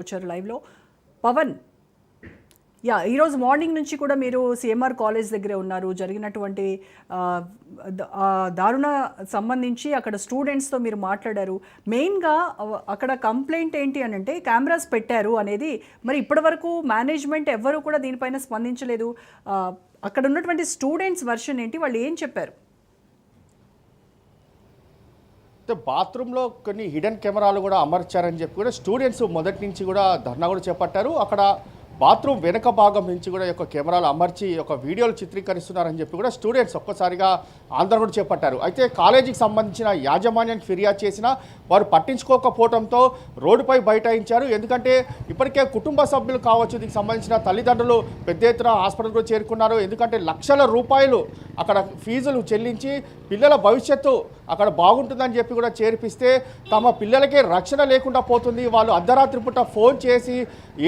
వచ్చారు లైవ్లో పవన్. ఈరోజు మార్నింగ్ నుంచి కూడా మీరు సిఎంఆర్ కాలేజ్ దగ్గరే ఉన్నారు. జరిగినటువంటి దారుణ సంబంధించి అక్కడ స్టూడెంట్స్తో మీరు మాట్లాడారు. మెయిన్గా అక్కడ కంప్లైంట్ ఏంటి అని అంటే కెమెరాస్ పెట్టారు అనేది. మరి ఇప్పటివరకు మేనేజ్మెంట్ ఎవ్వరూ కూడా దీనిపైన స్పందించలేదు. అక్కడ ఉన్నటువంటి స్టూడెంట్స్ వర్షన్ ఏంటి, వాళ్ళు ఏం చెప్పారు? బాత్రూంలో కొన్ని హిడెన్ కెమెరాలు కూడా అమర్చారని చెప్పి కూడా స్టూడెంట్స్ మొదటి నుంచి కూడా ధర్నా కూడా చేపట్టారు. అక్కడ బాత్రూమ్ వెనుక భాగం నుంచి కూడా యొక్క కెమెరాలు అమర్చి ఒక వీడియోలు చిత్రీకరిస్తున్నారని చెప్పి కూడా స్టూడెంట్స్ ఒక్కసారిగా ఆందోళన కూడా చేపట్టారు. అయితే కాలేజీకి సంబంధించిన యాజమాన్యానికి ఫిర్యాదు చేసినా వారు పట్టించుకోకపోవడంతో రోడ్డుపై బైఠాయించారు. ఎందుకంటే ఇప్పటికే కుటుంబ సభ్యులు కావచ్చు, దీనికి సంబంధించిన తల్లిదండ్రులు పెద్ద ఎత్తున హాస్పిటల్కు చేరుకున్నారు. ఎందుకంటే లక్షల రూపాయలు అక్కడ ఫీజులు చెల్లించి పిల్లల భవిష్యత్తు అక్కడ బాగుంటుందని చెప్పి కూడా చేర్పిస్తే తమ పిల్లలకే రక్షణ లేకుండా పోతుంది. వాళ్ళు అర్ధరాత్రి పూట ఫోన్ చేసి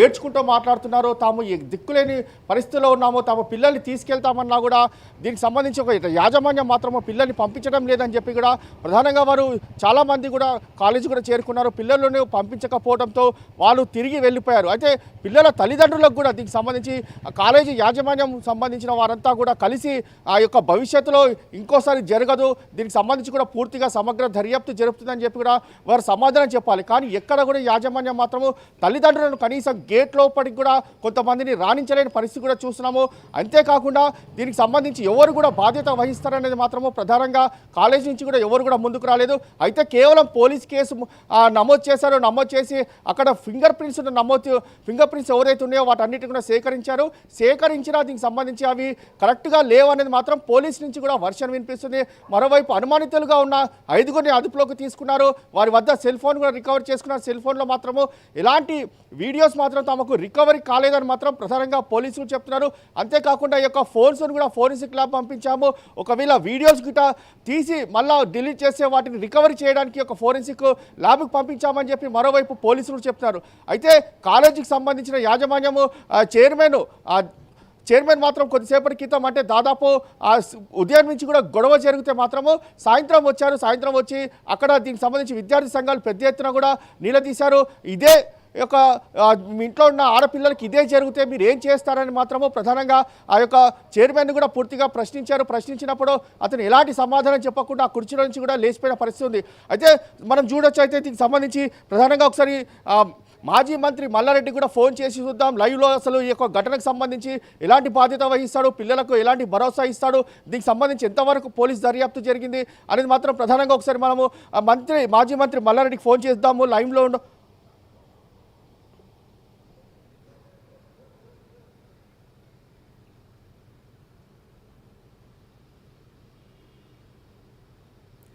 ఏడ్చుకుంటూ మాట్లాడుతున్నారు. తాము దిక్కులేని పరిస్థితిలో ఉన్నాము, తమ పిల్లల్ని తీసుకెళ్తామన్నా కూడా దీనికి సంబంధించి ఒక యాజమాన్యం మాత్రము పిల్లల్ని పంపించడం లేదని చెప్పి కూడా ప్రధానంగా వారు చాలామంది కూడా కాలేజీ కూడా చేరుకున్నారు. పిల్లలను పంపించకపోవడంతో వాళ్ళు తిరిగి వెళ్ళిపోయారు. అయితే పిల్లల తల్లిదండ్రులకు కూడా దీనికి సంబంధించి కాలేజీ యాజమాన్యం సంబంధించిన వారంతా కూడా కలిసి ఆ యొక్క భవిష్యత్తులో ఇంకోసారి జరగదు, దీనికి సంబంధించి కూడా పూర్తిగా సమగ్ర దర్యాప్తు జరుపుతుందని చెప్పి కూడా వారు సమాధానం చెప్పాలి. కానీ ఎక్కడ కూడా యాజమాన్యం మాత్రము తల్లిదండ్రులను కనీసం గేట్ లోపలికి కూడా కొంతమందిని రాణించలేని పరిస్థితి కూడా చూస్తున్నాము. అంతేకాకుండా దీనికి సంబంధించి ఎవరు కూడా బాధ్యత వహిస్తారనేది మాత్రము ప్రధానంగా కాలేజీ నుంచి కూడా ఎవరు కూడా ముందుకు రాలేదు. అయితే కేవలం పోలీస్ కేసు నమోదు చేశారో, నమోదు చేసి అక్కడ ఫింగర్ ప్రింట్స్ ఎవరైతే ఉన్నాయో వాటన్నిటి కూడా సేకరించినా దీనికి సంబంధించి అవి కరెక్ట్గా లేవు అనేది మాత్రం పోలీస్ నుంచి కూడా వర్షన్ వినిపిస్తుంది. మరోవైపు అనుమానితులుగా ఉన్న 5గురిని అదుపులోకి తీసుకున్నారు. వారి వద్ద సెల్ ఫోన్ కూడా రికవర్ చేసుకున్నారు. సెల్ ఫోన్లో మాత్రము ఎలాంటి వీడియోస్ మాత్రం తమకు రికవరీ కాలేదని మాత్రం ప్రధానంగా పోలీసులు చెప్తున్నారు. అంతేకాకుండా ఈ యొక్క ఫోన్స్ను కూడా ఫోరెన్సిక్ ల్యాబ్ పంపించాము. ఒకవేళ వీడియోస్ గిట్ట తీసి మళ్ళీ డిలీట్ చేసే వాటిని రికవరీ చేయడానికి ఒక ఫోరెన్సిక్ ల్యాబ్కి పంపించామని చెప్పి మరోవైపు పోలీసులు చెప్తున్నారు. అయితే కాలేజీకి సంబంధించిన యాజమాన్యము చైర్మన్ మాత్రం కొద్దిసేపటి క్రితం అంటే దాదాపు ఉదయం నుంచి కూడా గొడవ జరిగితే మాత్రము సాయంత్రం వచ్చారు. సాయంత్రం వచ్చి అక్కడ దీనికి సంబంధించి విద్యార్థి సంఘాలు పెద్ద ఎత్తున కూడా నిలదీశారు. ఇదే యొక్క మీ ఇంట్లో ఉన్న ఆడపిల్లలకి ఇదే జరిగితే మీరు ఏం చేస్తారని మాత్రము ప్రధానంగా ఆ యొక్క చైర్మన్ కూడా పూర్తిగా ప్రశ్నించినప్పుడు అతను ఎలాంటి సమాధానం చెప్పకుండా ఆ కుర్చీలో నుంచి కూడా లేచిపోయిన పరిస్థితి ఉంది. అయితే మనం చూడొచ్చు. అయితే దీనికి సంబంధించి ప్రధానంగా ఒకసారి మాజీ మంత్రి మల్లారెడ్డి కూడా ఫోన్ చేసి చూద్దాం లైవ్లో అసలు ఈ యొక్క ఘటనకు సంబంధించి ఎలాంటి బాధ్యత వహిస్తాడు, పిల్లలకు ఎలాంటి భరోసా ఇస్తాడు, దీనికి సంబంధించి ఎంతవరకు పోలీస్ దర్యాప్తు జరిగింది అనేది మాత్రం ప్రధానంగా ఒకసారి మనము మాజీ మంత్రి మల్లారెడ్డికి ఫోన్ చేద్దాము. లైవ్లో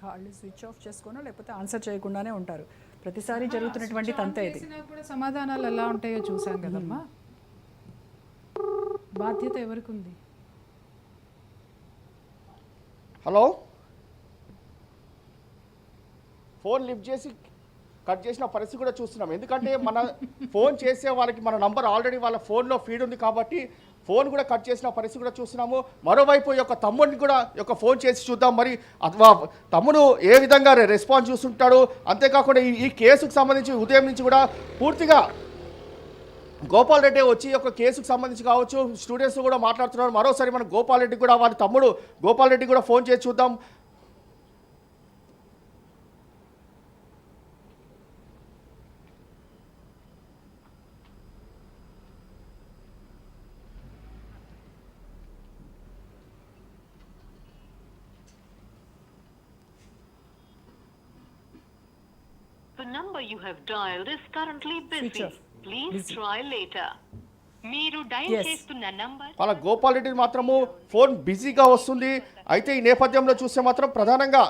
వాళ్ళు స్విచ్ ఆఫ్ చేసుకోనో లేకపోతే ఆన్సర్ చేయకుండానే ఉంటారు. ప్రతిసారి జరుగుతున్నటువంటి తంత ఇది. సమాధానాలు ఎలా ఉంటాయో చూసాం కదమ్మా. బాధ్యత ఎవరికి ఉంది? హలో, ఫోన్ లిఫ్ట్ చేసి కట్ చేసిన పరిస్థితి కూడా చూస్తున్నాం. ఎందుకంటే మన ఫోన్ చేసే వాళ్ళకి మన నంబర్ ఆల్రెడీ వాళ్ళ ఫోన్లో ఫీడ్ ఉంది కాబట్టి ఫోన్ కూడా కట్ చేసిన పరిస్థితి కూడా చూస్తున్నాము. మరోవైపు యొక్క తమ్ముడిని కూడా యొక్క ఫోన్ చేసి చూద్దాం, మరి తమ్ముడు ఏ విధంగా రెస్పాన్స్ చూస్తుంటాడు. అంతేకాకుండా ఈ కేసుకు సంబంధించి ఉదయం నుంచి కూడా పూర్తిగా గోపాల్ రెడ్డి వచ్చి ఒక కేసుకు సంబంధించి కావచ్చు స్టూడెంట్స్ కూడా మాట్లాడుతున్నారు. మరోసారి మనం గోపాల్ రెడ్డి కూడా వారి తమ్ముడు గోపాల్ రెడ్డి కూడా ఫోన్ చేసి చూద్దాం. The number you have dialed is currently busy. Please try later. మీరు డయల్ చేస్తున్న నంబర్ అలా గోపాల్ రెడ్డి మాత్రము ఫోన్ బిజీగా వస్తుంది. అయితే ఈ నేపథ్యంలో చూస్తే మాత్రం ప్రధానంగా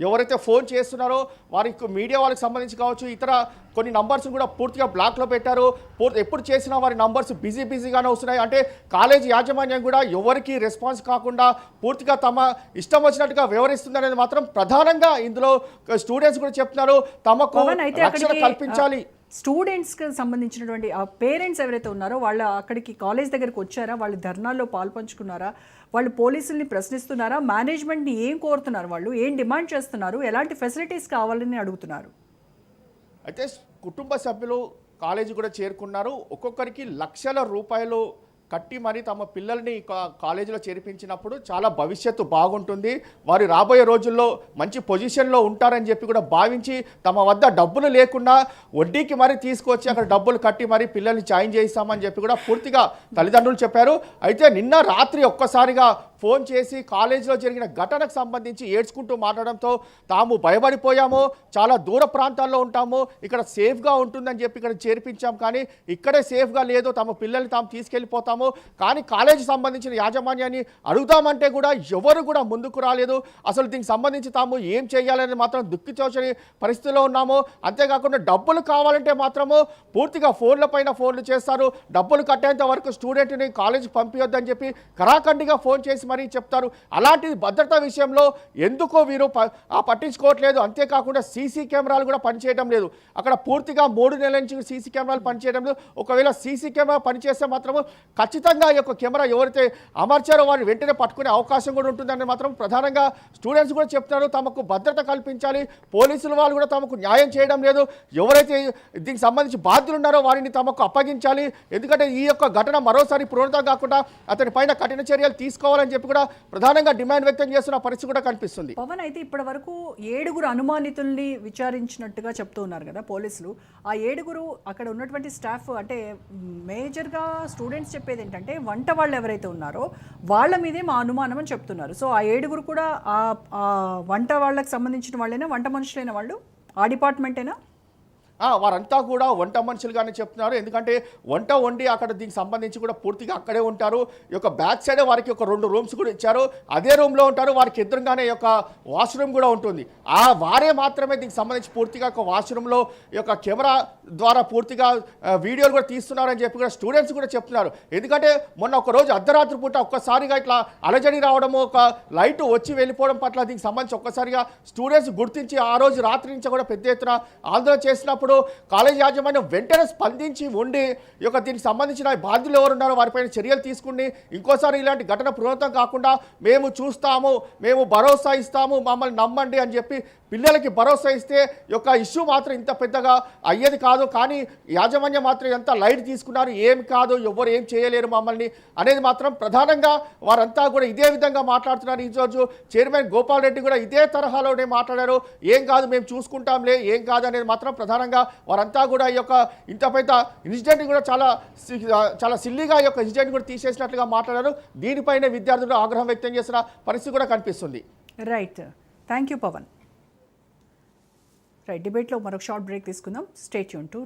ఎవరైతే ఫోన్ చేస్తున్నారో వారికి మీడియా వాళ్ళకి సంబంధించి కావచ్చు ఇతర కొన్ని నంబర్స్ కూడా పూర్తిగా బ్లాక్లో పెట్టారు. ఎప్పుడు చేసినా వారి నంబర్స్ బిజీగానే వస్తున్నాయి. అంటే కాలేజీ యాజమాన్యం కూడా ఎవరికి రెస్పాన్స్ కాకుండా పూర్తిగా తమ ఇష్టం వచ్చినట్టుగా వ్యవహరిస్తుంది అనేది మాత్రం ప్రధానంగా ఇందులో స్టూడెంట్స్ కూడా చెప్తున్నారు. తమకు రక్షణ కల్పించాలి. స్టూడెంట్స్కి సంబంధించినటువంటి ఆ పేరెంట్స్ ఎవరైతే ఉన్నారో వాళ్ళు అక్కడికి కాలేజ్ దగ్గరికి వచ్చారా, వాళ్ళు ధర్నాల్లో పాల్పంచుకున్నారా, వాళ్ళు పోలీసుల్ని ప్రశ్నిస్తున్నారా, మేనేజ్మెంట్ని ఏం కోరుతున్నారు, వాళ్ళు ఏం డిమాండ్ చేస్తున్నారు, ఎలాంటి ఫెసిలిటీస్ కావాలని అడుగుతున్నారు? అయితే కుటుంబ సభ్యులు కాలేజీ కూడా చేరుకున్నారు. ఒక్కొక్కరికి లక్షల రూపాయలు కట్టి మరి తమ పిల్లల్ని కాలేజీలో చేర్పించినప్పుడు చాలా భవిష్యత్తు బాగుంటుంది, వారు రాబోయే రోజుల్లో మంచి పొజిషన్లో ఉంటారని చెప్పి కూడా భావించి తమ వద్ద డబ్బులు లేకుండా వడ్డీకి మరి తీసుకొచ్చి అక్కడ డబ్బులు కట్టి మరి పిల్లల్ని జాయిన్ చేయిస్తామని చెప్పి కూడా పూర్తిగా తల్లిదండ్రులు చెప్పారు. అయితే నిన్న రాత్రి ఒక్కసారిగా ఫోన్ చేసి కాలేజీలో జరిగిన ఘటనకు సంబంధించి ఏడ్చుకుంటూ మాట్లాడడంతో తాము భయపడిపోయాము, చాలా దూర ప్రాంతాల్లో ఉంటాము, ఇక్కడ సేఫ్గా ఉంటుందని చెప్పి ఇక్కడ చేర్పించాం, కానీ ఇక్కడే సేఫ్గా లేదు, తమ పిల్లల్ని తాము తీసుకెళ్ళిపోతాము, కానీ కాలేజీ సంబంధించిన యాజమాన్యాన్ని అడుగుతామంటే కూడా ఎవరు కూడా ముందుకు రాలేదు. అసలు దీనికి సంబంధించి తాము ఏం చేయాలని మాత్రం దుఃఖితోచని పరిస్థితిలో ఉన్నాము. అంతేకాకుండా డబ్బులు కావాలంటే మాత్రము పూర్తిగా ఫోన్ల పైన ఫోన్లు చేస్తారు, డబ్బులు కట్టేంత వరకు స్టూడెంట్ని కాలేజీకి పంపించొద్దని చెప్పి కరాఖండిగా ఫోన్ చేసి మరీ చెప్తారు. అలాంటి భద్రతా విషయంలో ఎందుకో వీరు పట్టించుకోవట్లేదు. అంతేకాకుండా సీసీ కెమెరాలు కూడా పనిచేయడం లేదు. అక్కడ పూర్తిగా 3 నెలల నుంచి సీసీ కెమెరాలు పనిచేయడం లేదు. ఒకవేళ సీసీ కెమెరా పనిచేస్తే మాత్రము ఖచ్చితంగా ఈ యొక్క కెమెరా ఎవరైతే అమర్చారో వారిని వెంటనే పట్టుకునే అవకాశం కూడా ఉంటుందని మాత్రం ప్రధానంగా స్టూడెంట్స్ కూడా చెప్తున్నారు. తమకు భద్రత కల్పించాలి, పోలీసుల వాళ్ళు కూడా తమకు న్యాయం చేయడం లేదు, ఎవరైతే దీనికి సంబంధించి బాధ్యులు ఉన్నారో వారిని తమకు అప్పగించాలి, ఎందుకంటే ఈ యొక్క ఘటన మరోసారి పునరుద్ధరణ కాకుండా అతని పైన కఠిన చర్యలు తీసుకోవాలని చెప్పి కూడా ప్రధానంగా డిమాండ్ వ్యక్తం చేస్తున్న పరిస్థితి కూడా కనిపిస్తుంది. పవన్, అయితే ఇప్పటి వరకు 7 అనుమానితుల్ని విచారించినట్టుగా చెప్తూ ఉన్నారు కదా పోలీసులు. ఆ 7 అక్కడ ఉన్నటువంటి స్టాఫ్, అంటే మేజర్గా స్టూడెంట్స్ చెప్పేది ఏంటంటే వంట వాళ్ళు ఎవరైతే ఉన్నారో వాళ్ళ మీదే మా అనుమానం అని చెప్తున్నారు. సో ఆ 7 కూడా ఆ వంట వాళ్ళకి సంబంధించిన వాళ్ళైనా, వంట మనుషులైన వాళ్ళు ఆ డిపార్ట్మెంటేనా? వారంతా కూడా వంట మనుషులుగానే చెప్తున్నారు. ఎందుకంటే వంట వండి అక్కడ దీనికి సంబంధించి కూడా పూర్తిగా అక్కడే ఉంటారు. ఈ యొక్క బ్యాక్ సైడ్ వారికి ఒక 2 రూమ్స్ కూడా ఇచ్చారు, అదే రూమ్లో ఉంటారు. వారికి ఎదురుగానే ఈ యొక్క వాష్రూమ్ కూడా ఉంటుంది. వారే మాత్రమే దీనికి సంబంధించి పూర్తిగా ఒక వాష్రూమ్లో ఈ యొక్క కెమెరా ద్వారా పూర్తిగా వీడియోలు కూడా తీస్తున్నారని చెప్పి కూడా స్టూడెంట్స్ కూడా చెప్తున్నారు. ఎందుకంటే మొన్న ఒక రోజు అర్ధరాత్రి పూట ఒక్కసారిగా ఇట్లా అలజడి రావడము, ఒక లైట్ వచ్చి వెళ్ళిపోవడం పట్ల దీనికి సంబంధించి ఒక్కసారిగా స్టూడెంట్స్ గుర్తించి ఆ రోజు రాత్రి నుంచి కూడా పెద్ద ఎత్తున ఆందోళన చేసినప్పుడు కాలేజ్ యాజమాన్యం వెంటనే స్పందించి ఉండి ఈ యొక్క దీనికి సంబంధించిన బాధ్యులు ఎవరున్నారో వారిపైన చర్యలు తీసుకుని ఇంకోసారి ఇలాంటి ఘటన పునరావృతం కాకుండా మేము చూస్తాము, మేము భరోసా ఇస్తాము, మమ్మల్ని నమ్మండి అని చెప్పి పిల్లలకి భరోసా ఇస్తే ఈ యొక్క ఇష్యూ మాత్రం ఇంత పెద్దగా అయ్యేది కాదు. కానీ యాజమాన్యం మాత్రం ఎంత లైట్ తీసుకున్నారు, ఏం కాదు, ఎవరు ఏం చేయలేరు మమ్మల్ని అనేది మాత్రం ప్రధానంగా వారంతా కూడా ఇదే విధంగా మాట్లాడుతున్నారు. ఈరోజు చైర్మన్ గోపాల్ రెడ్డి కూడా ఇదే తరహాలోనే మాట్లాడారు. ఏం కాదు, మేము చూసుకుంటాంలే, ఏం కాదు అనేది మాత్రం ప్రధానంగా వారంతా కూడా ఈ యొక్క ఇంత పెద్ద ఇన్సిడెంట్ కూడా చాలా సిల్లీగా ఈ యొక్క ఇన్సిడెంట్ కూడా తీసేసినట్లుగా మాట్లాడారు. దీనిపైన విద్యార్థులు ఆగ్రహం వ్యక్తం చేసిన పరిస్థితి కూడా కనిపిస్తుంది. Right, thank you Pavan. Right, డిబేట్లో మరొక షార్ట్ బ్రేక్ తీసుకుందాం. Stay tune to